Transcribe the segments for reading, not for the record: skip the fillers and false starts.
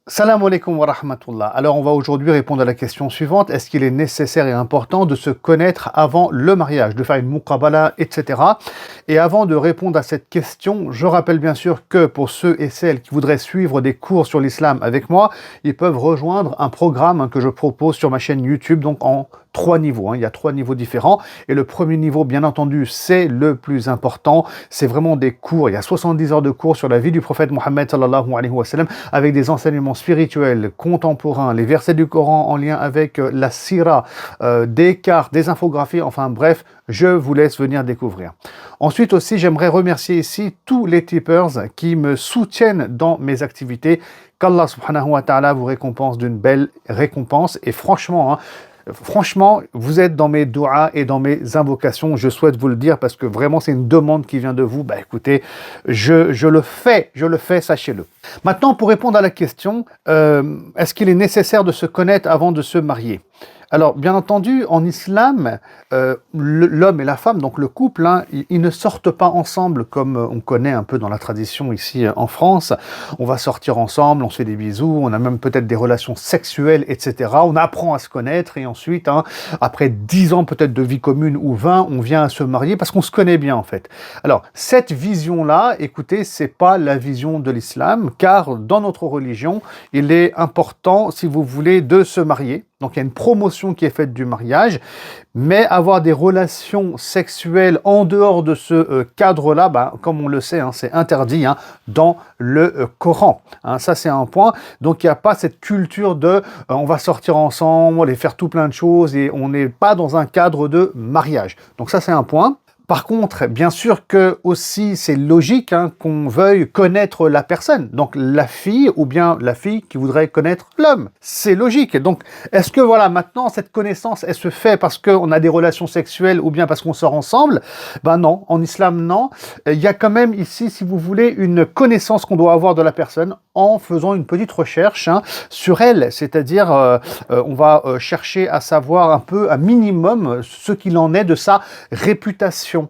Salam alaikum wa rahmatullah. Alors, on va aujourd'hui répondre à la question suivante. Est-ce qu'il est nécessaire et important de se connaître avant le mariage, de faire une muqabala, etc. Et avant de répondre à cette question, je rappelle bien sûr que pour ceux et celles qui voudraient suivre des cours sur l'islam avec moi, ils peuvent rejoindre un programme que je propose sur ma chaîne YouTube, donc en 3 niveaux. Il y a 3 niveaux différents. Et le premier niveau, bien entendu, c'est le plus important. C'est vraiment des cours. Il y a 70 heures de cours sur la vie du prophète Mohammed sallallahu alayhi wa sallam, avec des enseignements spirituels, contemporains, les versets du Coran en lien avec la sira, des cartes, des infographies, enfin bref, je vous laisse venir découvrir. Ensuite aussi, j'aimerais remercier ici tous les tipeurs qui me soutiennent dans mes activités. Qu'Allah subhanahu wa ta'ala vous récompense d'une belle récompense. Et franchement, vous êtes dans mes doigts et dans mes invocations, je souhaite vous le dire parce que vraiment c'est une demande qui vient de vous. Écoutez, je le fais, sachez-le. Maintenant, pour répondre à la question, est-ce qu'il est nécessaire de se connaître avant de se marier ? Alors, bien entendu, en islam, l'homme et la femme, donc le couple, ils ne sortent pas ensemble comme on connaît un peu dans la tradition ici en France. On va sortir ensemble, on se fait des bisous, on a même peut-être des relations sexuelles, etc. On apprend à se connaître et ensuite, après 10 ans peut-être de vie commune ou 20, on vient à se marier parce qu'on se connaît bien en fait. Alors, cette vision-là, écoutez, c'est pas la vision de l'islam, car dans notre religion, il est important, si vous voulez, de se marier. Donc il y a une promotion qui est faite du mariage, mais avoir des relations sexuelles en dehors de ce cadre-là, comme on le sait, c'est interdit dans le Coran. Ça c'est un point. Donc il n'y a pas cette culture de on va sortir ensemble, on va faire tout plein de choses et on n'est pas dans un cadre de mariage. Donc ça c'est un point. Par contre, bien sûr que aussi c'est logique qu'on veuille connaître la personne, donc la fille ou bien la fille qui voudrait connaître l'homme. C'est logique. Donc, est-ce que maintenant cette connaissance, elle se fait parce qu'on a des relations sexuelles ou bien parce qu'on sort ensemble ? Non, en islam non. Il y a quand même ici, si vous voulez, une connaissance qu'on doit avoir de la personne en faisant une petite recherche sur elle, c'est-à-dire on va chercher à savoir un peu, un minimum, ce qu'il en est de sa réputation.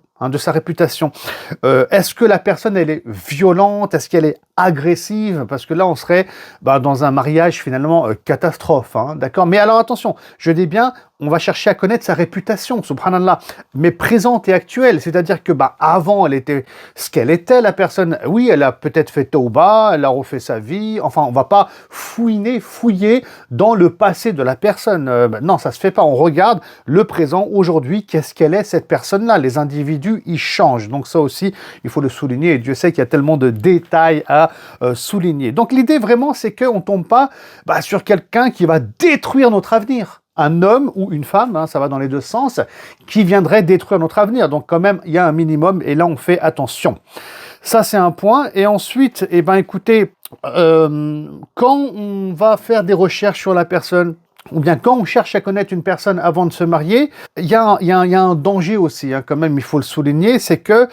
Est-ce que la personne, elle est violente? Est-ce qu'elle est agressive? Parce que là, on serait dans un mariage finalement catastrophe. D'accord? Mais alors attention, je dis bien, on va chercher à connaître sa réputation, subhanallah, mais présente et actuelle. C'est-à-dire que avant, elle était ce qu'elle était, la personne. Oui, elle a peut-être fait tauba, elle a refait sa vie. Enfin, on va pas fouiller dans le passé de la personne. Non, ça se fait pas. On regarde le présent, aujourd'hui, qu'est-ce qu'elle est, cette personne-là. Les individus, ils changent. Donc ça aussi, il faut le souligner. Et Dieu sait qu'il y a tellement de détails à souligner. Donc l'idée vraiment, c'est qu'on ne tombe pas sur quelqu'un qui va détruire notre avenir. Un homme ou une femme, ça va dans les deux sens, qui viendrait détruire notre avenir. Donc quand même, il y a un minimum et là, on fait attention. Ça, c'est un point. Et ensuite, écoutez, quand on va faire des recherches sur la personne, ou bien quand on cherche à connaître une personne avant de se marier, il y a un danger aussi, quand même, il faut le souligner, c'est que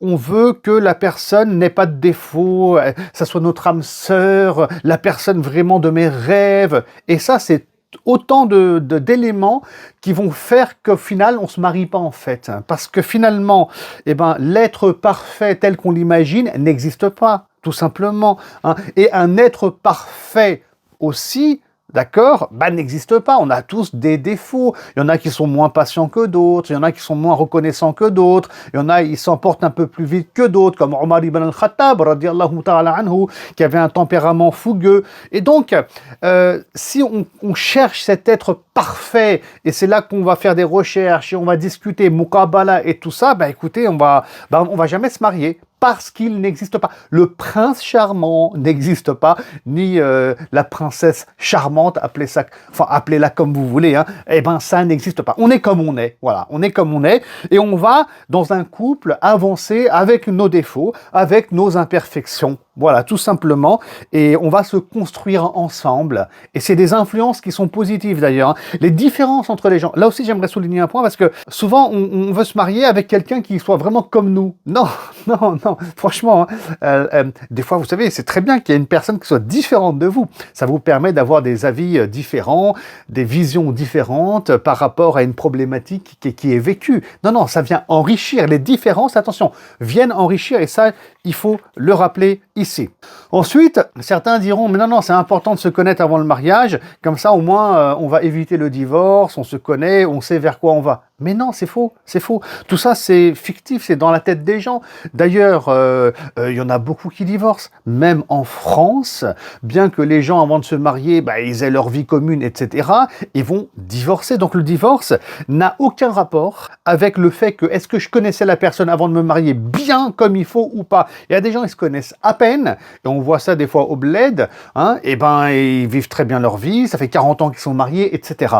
on veut que la personne n'ait pas de défaut, ça soit notre âme sœur, la personne vraiment de mes rêves, et ça, c'est autant d'éléments qui vont faire qu'au final, on se marie pas en fait. Parce que finalement, l'être parfait tel qu'on l'imagine n'existe pas, tout simplement. Et un être parfait aussi, d'accord, n'existe pas. On a tous des défauts. Il y en a qui sont moins patients que d'autres. Il y en a qui sont moins reconnaissants que d'autres. Il y en a, ils s'emportent un peu plus vite que d'autres, comme Omar ibn al-Khattab, radiallahu ta'ala anhu, qui avait un tempérament fougueux. Et donc, si on cherche cet être parfait, et c'est là qu'on va faire des recherches, et on va discuter muqabala et tout ça, écoutez, on va jamais se marier. Parce qu'il n'existe pas. Le prince charmant n'existe pas, ni la princesse charmante, appelez-la comme vous voulez, ça n'existe pas. On est comme on est, voilà, on est comme on est, et on va, dans un couple, avancer avec nos défauts, avec nos imperfections. Voilà, tout simplement, et on va se construire ensemble, et c'est des influences qui sont positives d'ailleurs. Les différences entre les gens, là aussi j'aimerais souligner un point, parce que souvent on veut se marier avec quelqu'un qui soit vraiment comme nous. Non, non, franchement, des fois, vous savez, c'est très bien qu'il y ait une personne qui soit différente de vous. Ça vous permet d'avoir des avis différents, des visions différentes par rapport à une problématique qui est vécue. Non, non, ça vient enrichir. Les différences, attention, viennent enrichir et ça, il faut le rappeler ici. Ensuite, certains diront, mais non, non, c'est important de se connaître avant le mariage, comme ça au moins on va éviter le divorce, on se connaît, on sait vers quoi on va. Mais non, c'est faux, c'est faux. Tout ça, c'est fictif, c'est dans la tête des gens. D'ailleurs, il y en a beaucoup qui divorcent, même en France, bien que les gens, avant de se marier, ils aient leur vie commune, etc., ils vont divorcer. Donc le divorce n'a aucun rapport avec le fait que est-ce que je connaissais la personne avant de me marier bien comme il faut ou pas. Il y a des gens, ils se connaissent à peine, et on voit ça des fois au bled, hein, et ils vivent très bien leur vie, ça fait 40 ans qu'ils sont mariés, etc.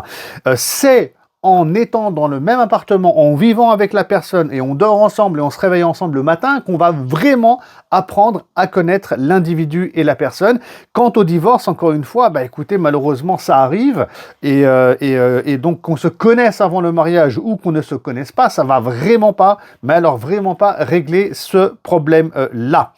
C'est en étant dans le même appartement, en vivant avec la personne et on dort ensemble et on se réveille ensemble le matin, qu'on va vraiment apprendre à connaître l'individu et la personne. Quant au divorce, encore une fois, écoutez, malheureusement, ça arrive et donc qu'on se connaisse avant le mariage ou qu'on ne se connaisse pas, ça va vraiment pas, mais alors vraiment pas régler ce problème-là.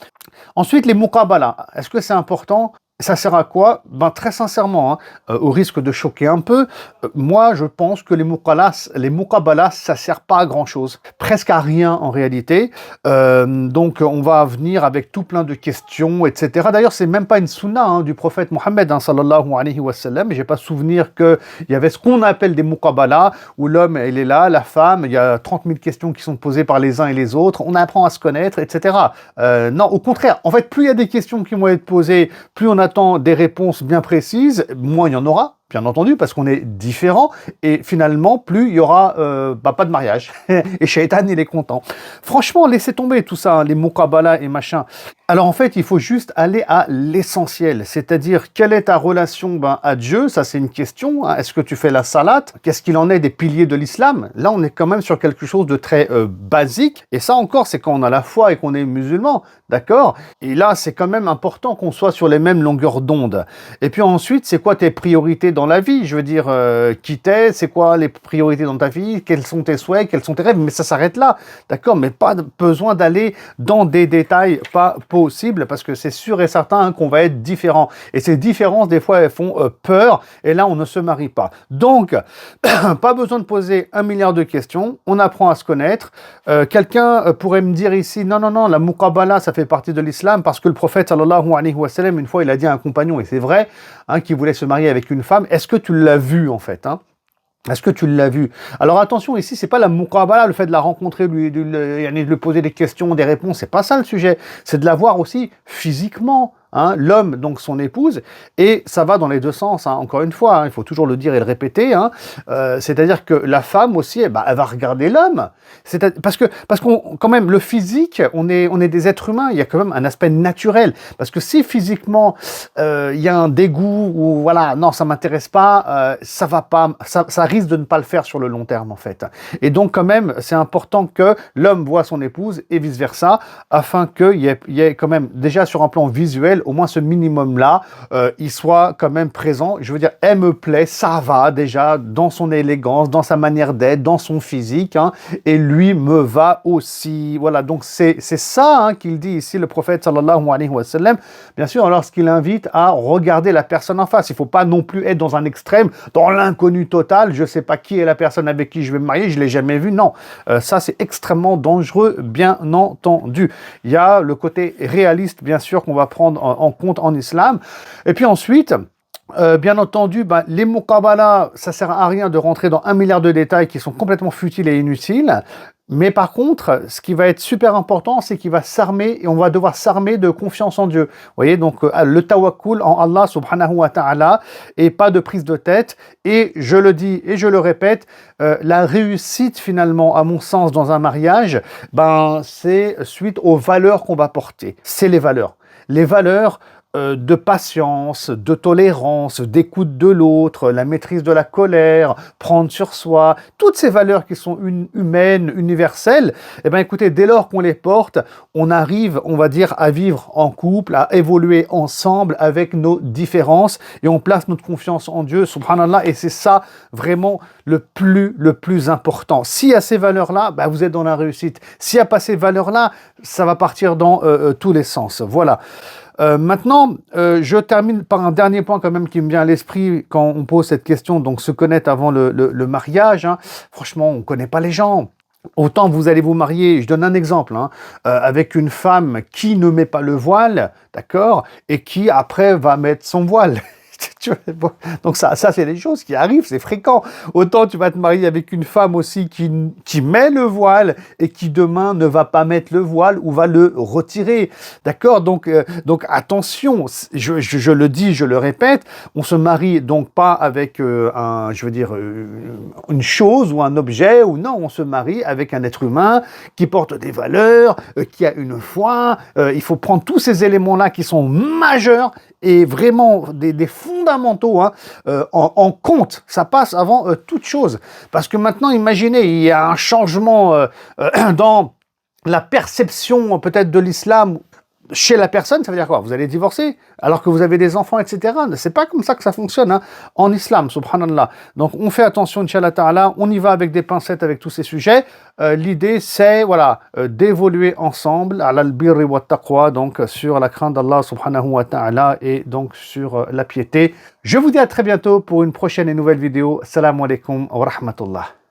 Ensuite, les muqabala. Est-ce que c'est important ? Ça sert à quoi ? Très sincèrement, au risque de choquer un peu, moi je pense que les muqabalas, ça sert pas à grand chose, presque à rien en réalité. Donc on va venir avec tout plein de questions, etc. D'ailleurs, c'est même pas une sunna du prophète Mohammed, sallallahu alayhi wa sallam. J'ai pas souvenir qu'il y avait ce qu'on appelle des muqabalas, où l'homme il est là, la femme, il y a 30 000 questions qui sont posées par les uns et les autres, on apprend à se connaître, etc. Non, au contraire, en fait, plus il y a des questions qui vont être posées, plus on attend des réponses bien précises, moins il y en aura, bien entendu, parce qu'on est différents, et finalement, plus il y aura pas de mariage. Et Shaitan, il est content. Franchement, laissez tomber tout ça, les muqabala et machin. Alors en fait, il faut juste aller à l'essentiel, c'est-à-dire quelle est ta relation à Dieu, ça c'est une question, hein. Est-ce que tu fais la salat? Qu'est-ce qu'il en est des piliers de l'islam? Là, on est quand même sur quelque chose de très basique, et ça encore, c'est quand on a la foi et qu'on est musulman, d'accord? Et là, c'est quand même important qu'on soit sur les mêmes longueurs d'onde. Et puis ensuite, c'est quoi tes priorités dans la vie? Je veux dire, qui t'es? C'est quoi les priorités dans ta vie? Quels sont tes souhaits? Quels sont tes rêves? Mais ça s'arrête là, d'accord? Mais pas besoin d'aller dans des détails pas possible, parce que c'est sûr et certain qu'on va être différents. Et ces différences, des fois, elles font peur, et là, on ne se marie pas. Donc, pas besoin de poser 1 milliard de questions, on apprend à se connaître. Quelqu'un pourrait me dire ici, non, non, non, la muqabala, ça fait partie de l'islam, parce que le prophète, sallallahu alayhi wa sallam, une fois, il a dit à un compagnon, et c'est vrai, qui voulait se marier avec une femme, est-ce que tu l'as vu, en fait, Est-ce que tu l'as vu? Alors attention, ici, c'est pas la muqabala, le fait de la rencontrer, de lui poser des questions, des réponses, c'est pas ça le sujet. C'est de la voir aussi physiquement. L'homme, donc son épouse, et ça va dans les deux sens, encore une fois, il faut toujours le dire et le répéter, c'est-à-dire que la femme aussi, elle va regarder l'homme, parce qu'on, quand même, le physique, on est des êtres humains, il y a quand même un aspect naturel, parce que si physiquement, il y a un dégoût, ou voilà, non, ça m'intéresse pas, ça va pas, ça risque de ne pas le faire sur le long terme, en fait. Et donc, quand même, c'est important que l'homme voit son épouse, et vice-versa, afin qu'il y ait quand même, déjà sur un plan visuel, au moins ce minimum-là, il soit quand même présent. Je veux dire, elle me plaît, ça va déjà, dans son élégance, dans sa manière d'être, dans son physique, et lui me va aussi. Voilà, donc c'est ça qu'il dit ici, le prophète sallallahu alayhi wa sallam, bien sûr, lorsqu'il invite à regarder la personne en face. Il ne faut pas non plus être dans un extrême, dans l'inconnu total, je ne sais pas qui est la personne avec qui je vais me marier, je ne l'ai jamais vu, non. Ça, c'est extrêmement dangereux, bien entendu. Il y a le côté réaliste, bien sûr, qu'on va prendre en compte en islam. Et puis ensuite, bien entendu, les muqabala, ça sert à rien de rentrer dans 1 milliard de détails qui sont complètement futiles et inutiles. Mais par contre, ce qui va être super important, c'est qu'il va s'armer, et on va devoir s'armer de confiance en Dieu. Vous voyez, donc le tawakkul en Allah subhanahu wa ta'ala, et pas de prise de tête. Et je le dis et je le répète, la réussite finalement, à mon sens, dans un mariage, c'est suite aux valeurs qu'on va porter. C'est les valeurs. Les valeurs de patience, de tolérance, d'écoute de l'autre, la maîtrise de la colère, prendre sur soi, toutes ces valeurs qui sont humaines, universelles, eh bien écoutez, dès lors qu'on les porte, on arrive, on va dire, à vivre en couple, à évoluer ensemble avec nos différences et on place notre confiance en Dieu, subhanallah, et c'est ça vraiment le plus important. S'il y a ces valeurs-là, bah, vous êtes dans la réussite. S'il n'y a pas ces valeurs-là, ça va partir dans tous les sens. Voilà. Maintenant, je termine par un dernier point quand même qui me vient à l'esprit quand on pose cette question, donc se connaître avant le mariage. Hein. Franchement, on ne connaît pas les gens. Autant vous allez vous marier, je donne un exemple, hein, avec une femme qui ne met pas le voile, d'accord, et qui après va mettre son voile. Donc ça c'est des choses qui arrivent, c'est fréquent. Autant tu vas te marier avec une femme aussi qui met le voile et qui demain ne va pas mettre le voile ou va le retirer. D'accord, donc attention, je le dis, je le répète, on se marie donc pas avec une chose ou un objet, ou non, on se marie avec un être humain qui porte des valeurs, qui a une foi. Il faut prendre tous ces éléments-là qui sont majeurs et vraiment des fondamentaux hein, en compte. Ça passe avant toute chose. Parce que maintenant, imaginez, il y a un changement dans la perception peut-être de l'islam chez la personne. Ça veut dire quoi? Vous allez divorcer alors que vous avez des enfants, etc. C'est pas comme ça que ça fonctionne hein, en islam, subhanallah. Donc on fait attention, Inch'Allah Ta'ala, on y va avec des pincettes avec tous ces sujets. L'idée c'est voilà d'évoluer ensemble à al-birri wa taqwa, donc sur la crainte d'Allah subhanahu wa ta'ala et donc sur la piété. Je vous dis à très bientôt pour une prochaine et nouvelle vidéo. Assalamu alaikum wa rahmatullah.